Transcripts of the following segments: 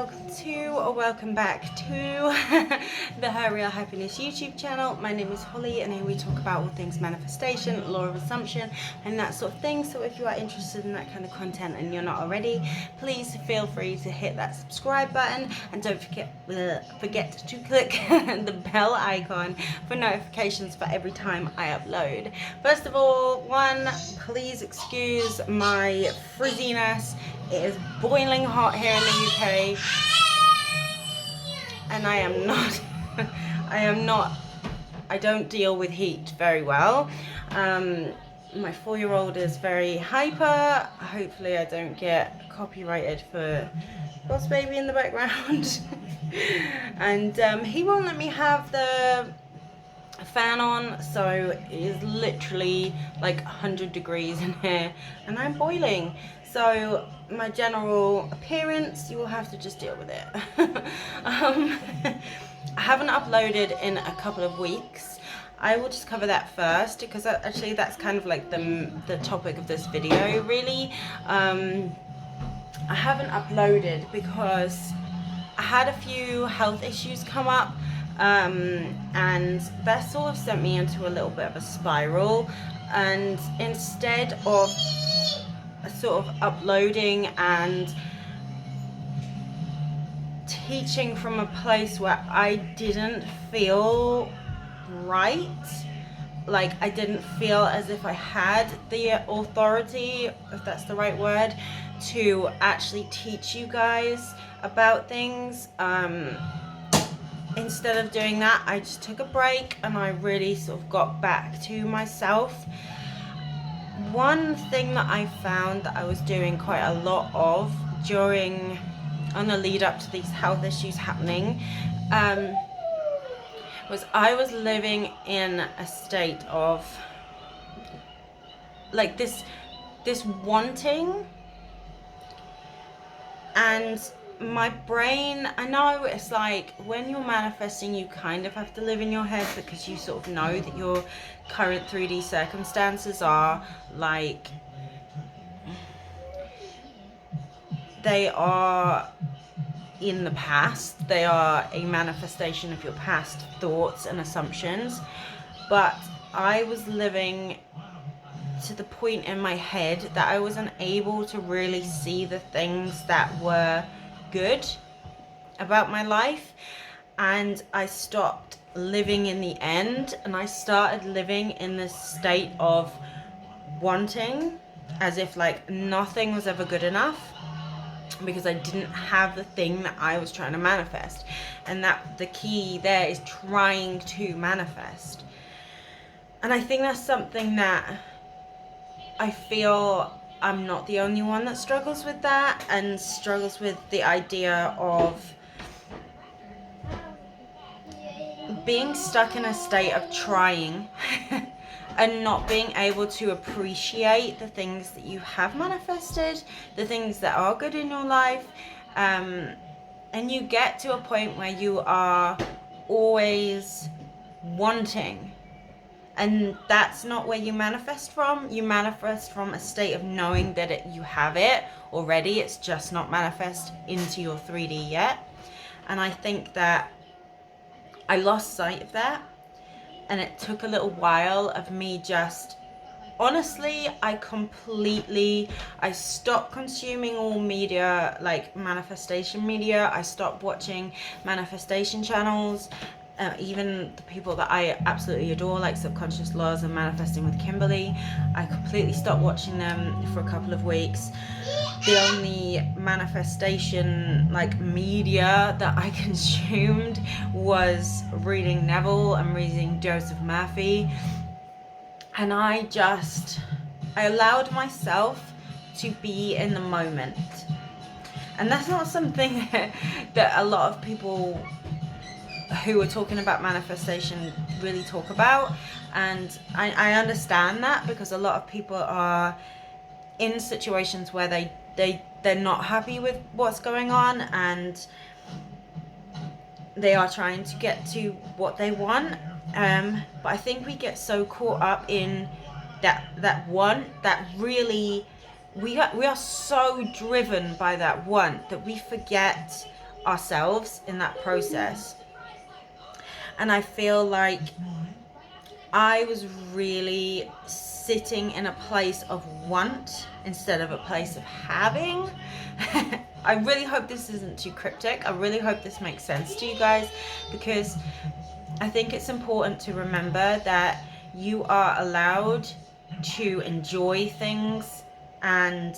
welcome back to the Her Real Happiness YouTube channel. My name is Holly and here we talk about all things manifestation, law of assumption and that sort of thing. So if you are interested in that kind of content and you're not already, please feel free to hit that subscribe button and don't forget to click the bell icon for notifications for every time I upload. First of all, please excuse my frizziness. It is boiling hot here in the UK and I don't deal with heat very well. My 4-year-old is very hyper. Hopefully I don't get copyrighted for Boss Baby in the background. And he won't let me have the fan on, so it is literally like 100 degrees in here and I'm boiling. So my general appearance, you will have to just deal with it. I haven't uploaded in a couple of weeks. I will just cover that first because actually that's kind of like the topic of this video really. I haven't uploaded because I had a few health issues come up and that sort of sent me into a little bit of a spiral, and instead of sort of uploading and teaching from a place where I didn't feel right, like I didn't feel as if I had the authority, if that's the right word, to actually teach you guys about things. Instead of doing that, I just took a break and I really sort of got back to myself. One thing that I found that I was doing quite a lot of on the lead up to these health issues happening was I was living in a state of like this wanting, and my brain, I know it's like when you're manifesting you kind of have to live in your head because you sort of know that your current 3D circumstances are like, they are in the past, they are a manifestation of your past thoughts and assumptions. But I was living to the point in my head that I wasn't able to really see the things that were good about my life, and I stopped living in the end and I started living in this state of wanting, as if like nothing was ever good enough because I didn't have the thing that I was trying to manifest. And that the key there is trying to manifest. And I think that's something that I feel I'm not the only one that struggles with that, and struggles with the idea of being stuck in a state of trying and not being able to appreciate the things that you have manifested, the things that are good in your life. And you get to a point where you are always wanting. And that's not where you manifest from. You manifest from a state of knowing that you have it already. It's just not manifest into your 3D yet. And I think that I lost sight of that. And it took a little while of me just, honestly, I stopped consuming all media, like manifestation media. I stopped watching manifestation channels. Even the people that I absolutely adore, like Subconscious Laws and Manifesting with Kimberly, I completely stopped watching them for a couple of weeks. The only manifestation like media that I consumed was reading Neville and reading Joseph Murphy, and I allowed myself to be in the moment. And that's not something that a lot of people who are talking about manifestation really talk about, and I understand that because a lot of people are in situations where they're not happy with what's going on and they are trying to get to what they want, but I think we get so caught up in that want, that really we are so driven by that want that we forget ourselves in that process. And I feel like I was really sitting in a place of want instead of a place of having. I really hope this isn't too cryptic. I really hope this makes sense to you guys, because I think it's important to remember that you are allowed to enjoy things and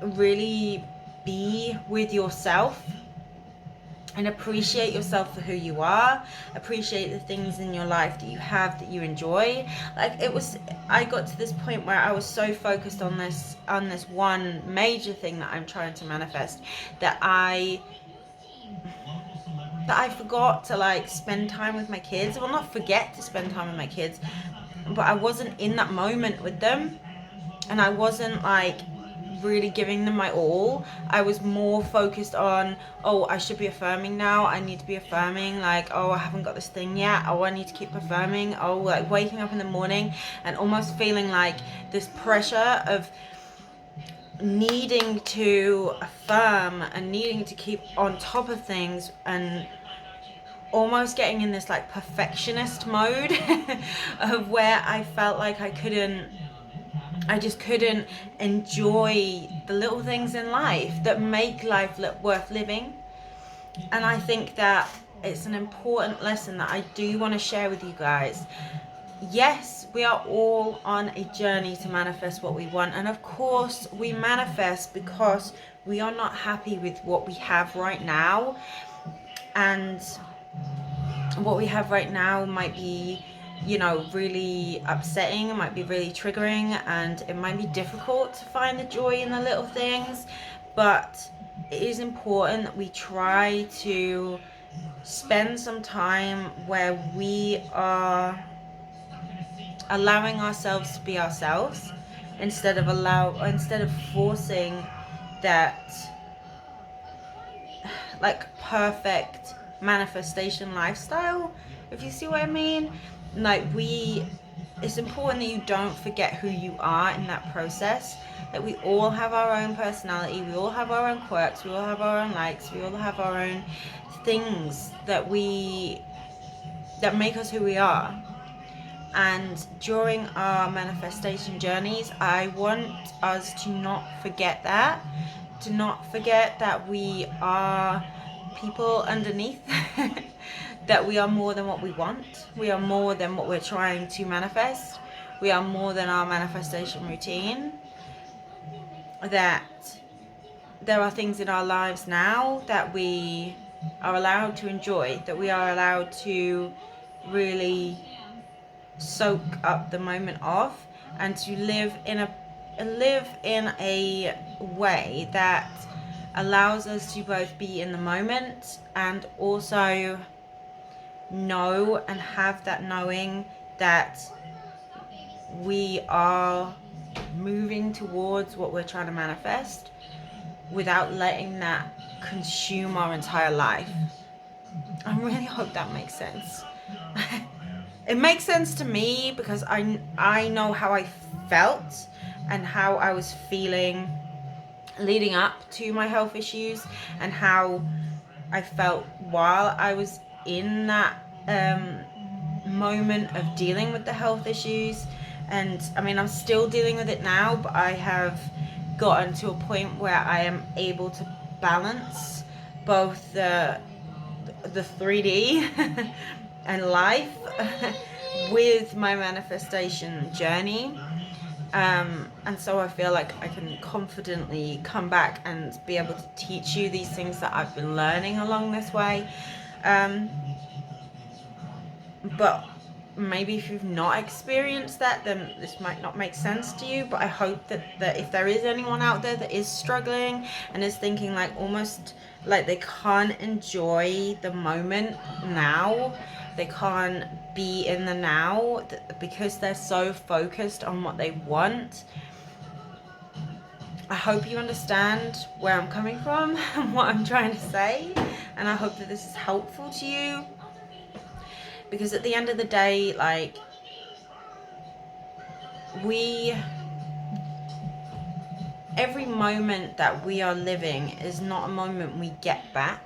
really be with yourself and appreciate yourself for who you are, appreciate the things in your life that you have that you enjoy. Like, I got to this point where I was so focused on this one major thing that I'm trying to manifest, that I forgot to like spend time with my kids. Well, not forget to spend time with my kids, but I wasn't in that moment with them, and I wasn't like really giving them my all. I was more focused on, oh, I should be affirming now, I need to be affirming, like, oh, I haven't got this thing yet, oh, I need to keep affirming. Oh, like waking up in the morning and almost feeling like this pressure of needing to affirm and needing to keep on top of things, and almost getting in this like perfectionist mode of where I felt like I just couldn't enjoy the little things in life that make life worth living. And I think that it's an important lesson that I do want to share with you guys. Yes, we are all on a journey to manifest what we want. And of course, we manifest because we are not happy with what we have right now. And what we have right now might be, you know, really upsetting, it might be really triggering, and it might be difficult to find the joy in the little things. But it is important that we try to spend some time where we are allowing ourselves to be ourselves, instead of forcing that like perfect manifestation lifestyle, if you see what I mean. Like, it's important that you don't forget who you are in that process, that we all have our own personality, we all have our own quirks, we all have our own likes, we all have our own things that make us who we are. And during our manifestation journeys, I want us to not forget that, we are people underneath, that we are more than what we want, we are more than what we're trying to manifest, we are more than our manifestation routine, that there are things in our lives now that we are allowed to enjoy, that we are allowed to really soak up the moment of, and to live in a way that allows us to both be in the moment and also know and have that knowing that we are moving towards what we're trying to manifest, without letting that consume our entire life. I really hope that makes sense. It makes sense to me because I know how I felt and how I was feeling leading up to my health issues, and how I felt while I was in that moment of dealing with the health issues. And I mean, I'm still dealing with it now, but I have gotten to a point where I am able to balance both the 3D and life with my manifestation journey. And so I feel like I can confidently come back and be able to teach you these things that I've been learning along this way. But maybe if you've not experienced that, then this might not make sense to you. But I hope that if there is anyone out there that is struggling and is thinking like almost like they can't enjoy the moment now, they can't be in the now because they're so focused on what they want, I hope you understand where I'm coming from and what I'm trying to say, and I hope that this is helpful to you. Because at the end of the day, like, every moment that we are living is not a moment we get back.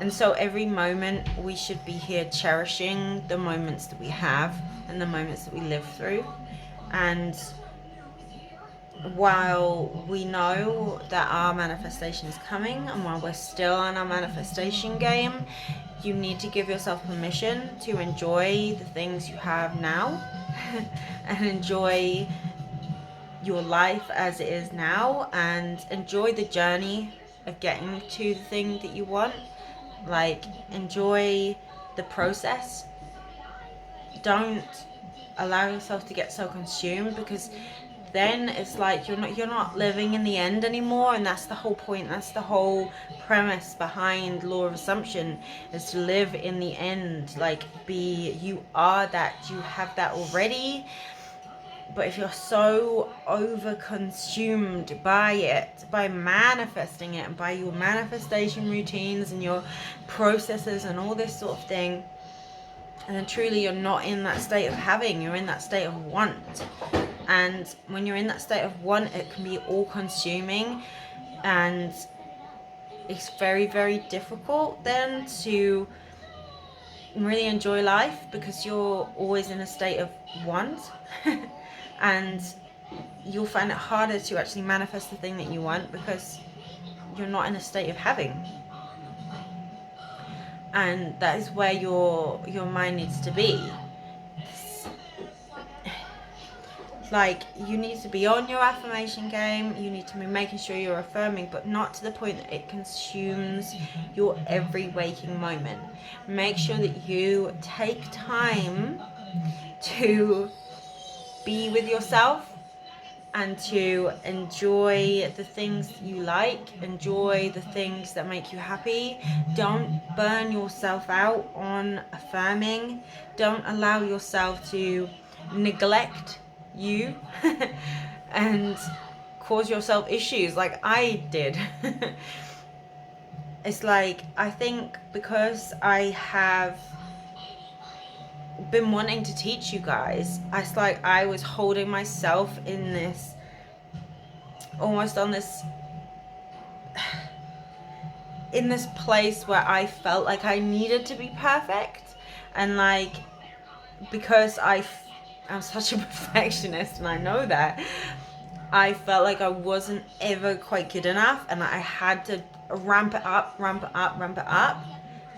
And so every moment we should be here cherishing the moments that we have and the moments that we live through. And while we know that our manifestation is coming, and while we're still on our manifestation game, you need to give yourself permission to enjoy the things you have now and enjoy your life as it is now, and enjoy the journey of getting to the thing that you want. Like, enjoy the process. Don't allow yourself to get so consumed, because then it's like you're not living in the end anymore. And that's the whole point, that's the whole premise behind law of assumption, is to live in the end. Like, you are that, you have that already. But if you're so over consumed by it, by manifesting it, and by your manifestation routines and your processes and all this sort of thing, and then truly you're not in that state of having, you're in that state of want. And when you're in that state of want, it can be all consuming, and it's very, very difficult then to really enjoy life, because you're always in a state of want. And you'll find it harder to actually manifest the thing that you want, because you're not in a state of having. And that is where your mind needs to be. Like, you need to be on your affirmation game, you need to be making sure you're affirming, but not to the point that it consumes your every waking moment. Make sure that you take time to be with yourself and to enjoy the things you like, enjoy the things that make you happy. Don't burn yourself out on affirming. Don't allow yourself to neglect you and cause yourself issues like I did. It's like, I think because I have been wanting to teach you guys, it's like I was holding myself in this, almost on this, in this place where I felt like I needed to be perfect. And like, because I'm such a perfectionist, and I know that, I felt like I wasn't ever quite good enough, and I had to ramp it up.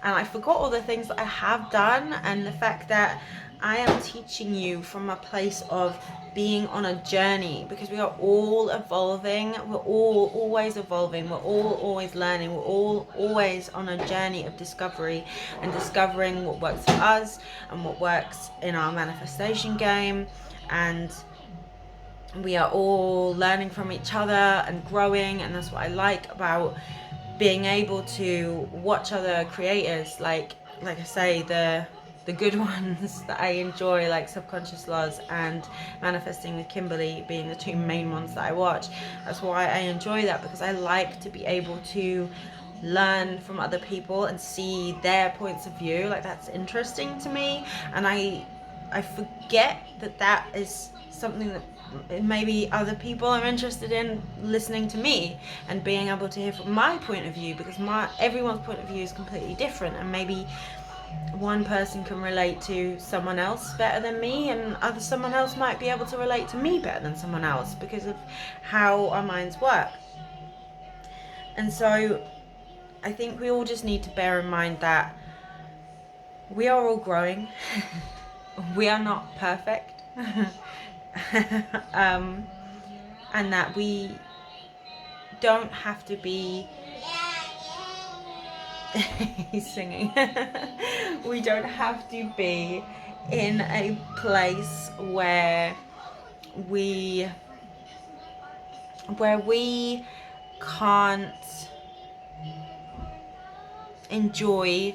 And I forgot all the things that I have done, and the fact that I am teaching you from a place of being on a journey, because we are all evolving, we're all always evolving, we're all always learning, we're all always on a journey of discovery, and discovering what works for us and what works in our manifestation game. And we are all learning from each other and growing, and that's what I like about being able to watch other creators, like I say, the good ones that I enjoy, like Subconscious Laws and Manifesting with Kimberly being the two main ones that I watch. That's why I enjoy that, because I like to be able to learn from other people and see their points of view. Like, that's interesting to me, and I forget that is something that maybe other people are interested in listening to me and being able to hear from my point of view, because everyone's point of view is completely different, and maybe one person can relate to someone else better than me, and someone else might be able to relate to me better than someone else, because of how our minds work. And so I think we all just need to bear in mind that we are all growing. We are not perfect. And that we don't have to be he's singing. We don't have to be in a place where we can't enjoy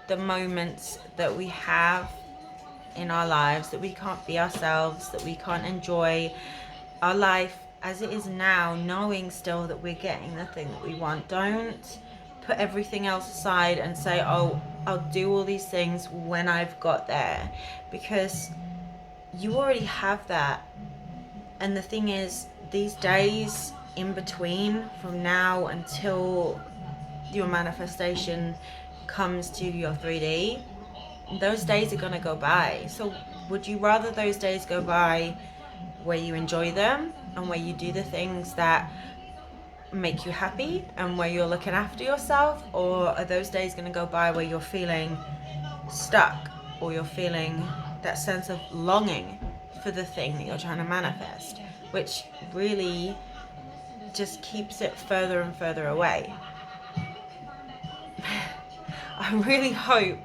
the moments that we have in our lives, that we can't be ourselves, that we can't enjoy our life as it is now, knowing still that we're getting the thing that we want. Don't put everything else aside and say, oh, I'll do all these things when I've got there, because you already have that. And the thing is, these days in between, from now until your manifestation comes to your 3D, those days are going to go by. So would you rather those days go by where you enjoy them and where you do the things that make you happy and where you're looking after yourself, or are those days going to go by where you're feeling stuck, or you're feeling that sense of longing for the thing that you're trying to manifest, which really just keeps it further and further away? I really hope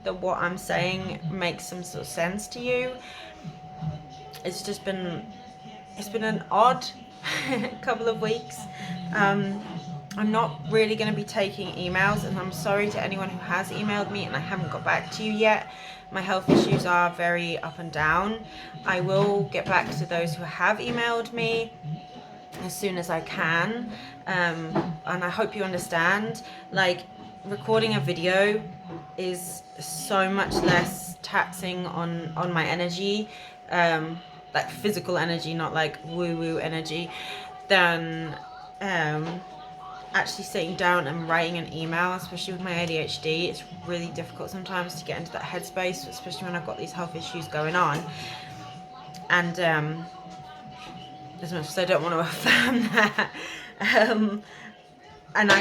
that what I'm saying makes some sort of sense to you. It's been an odd couple of weeks. I'm not really going to be taking emails, and I'm sorry to anyone who has emailed me and I haven't got back to you yet. My health issues are very up and down. I will get back to those who have emailed me as soon as I can, and I hope you understand, like, recording a video is so much less taxing on my energy, like physical energy, not like woo-woo energy, than actually sitting down and writing an email. Especially with my ADHD, it's really difficult sometimes to get into that headspace, especially when I've got these health issues going on. And as much as I don't want to affirm that, and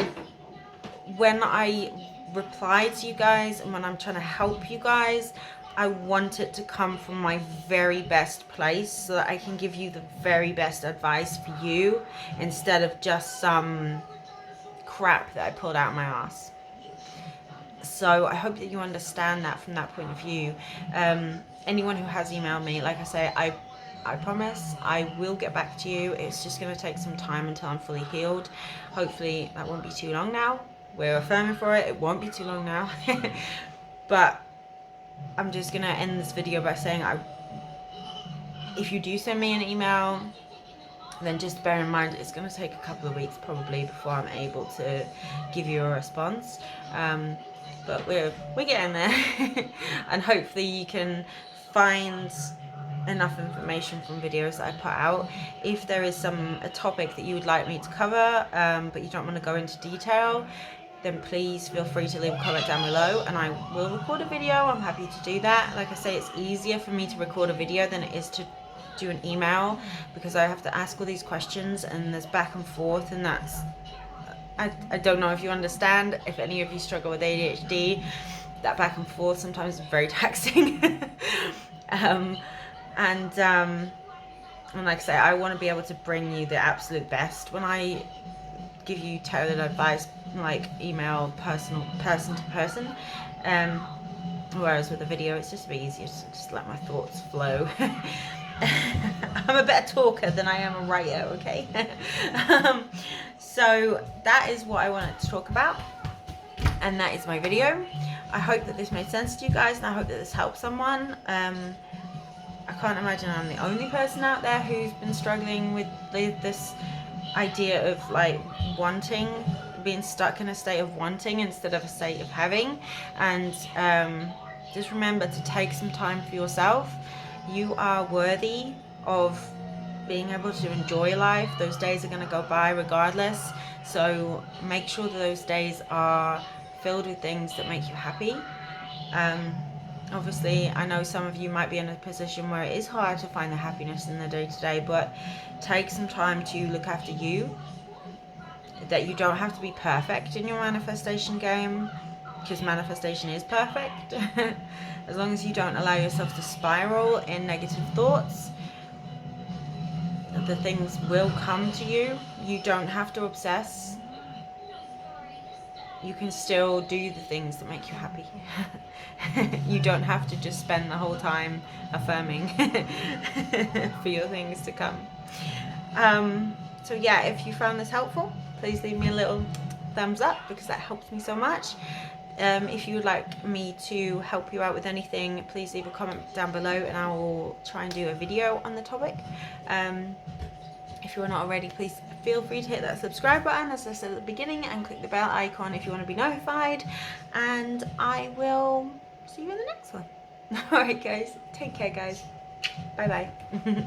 when I reply to you guys and when I'm trying to help you guys, I want it to come from my very best place, so that I can give you the very best advice for you, instead of just some crap that I pulled out of my ass. So I hope that you understand that from that point of view. Anyone who has emailed me, like I say, I promise I will get back to you. It's just going to take some time until I'm fully healed. Hopefully that won't be too long now. We're affirming for it. It won't be too long now. But I'm just going to end this video by saying, if you do send me an email, then just bear in mind it's going to take a couple of weeks probably before I'm able to give you a response. But we're getting there. And hopefully you can find enough information from videos that I put out. If there is a topic that you would like me to cover, but you don't want to go into detail, then please feel free to leave a comment down below and I will record a video. I'm happy to do that. Like I say, it's easier for me to record a video than it is to do an email, because I have to ask all these questions and there's back and forth, and that's, I don't know if you understand, if any of you struggle with ADHD, that back and forth sometimes is very taxing. And like I say, I want to be able to bring you the absolute best when I give you tailored advice, like email, person to person. Whereas with a video, it's just a bit easier to just let my thoughts flow. I'm a better talker than I am a writer, okay? So that is what I wanted to talk about, and that is my video. I hope that this made sense to you guys, and I hope that this helped someone. I can't imagine I'm the only person out there who's been struggling with this idea of like being stuck in a state of wanting instead of a state of having. And just remember to take some time for yourself. You are worthy of being able to enjoy life. Those days are going to go by regardless, so make sure that those days are filled with things that make you happy. Obviously, I know some of you might be in a position where it is hard to find the happiness in the day-to-day, but take some time to look after you. That you don't have to be perfect in your manifestation game, because manifestation is perfect. As long as you don't allow yourself to spiral in negative thoughts, the things will come to you. You don't have to obsess. You can still do the things that make you happy. You don't have to just spend the whole time affirming for your things to come. So yeah, if you found this helpful, please leave me a little thumbs up, because that helps me so much. If you would like me to help you out with anything, please leave a comment down below and I will try and do a video on the topic. If you are not already, please feel free to hit that subscribe button, as I said at the beginning, and click the bell icon if you want to be notified. And I will see you in the next one. Alright guys, take care guys. Bye bye.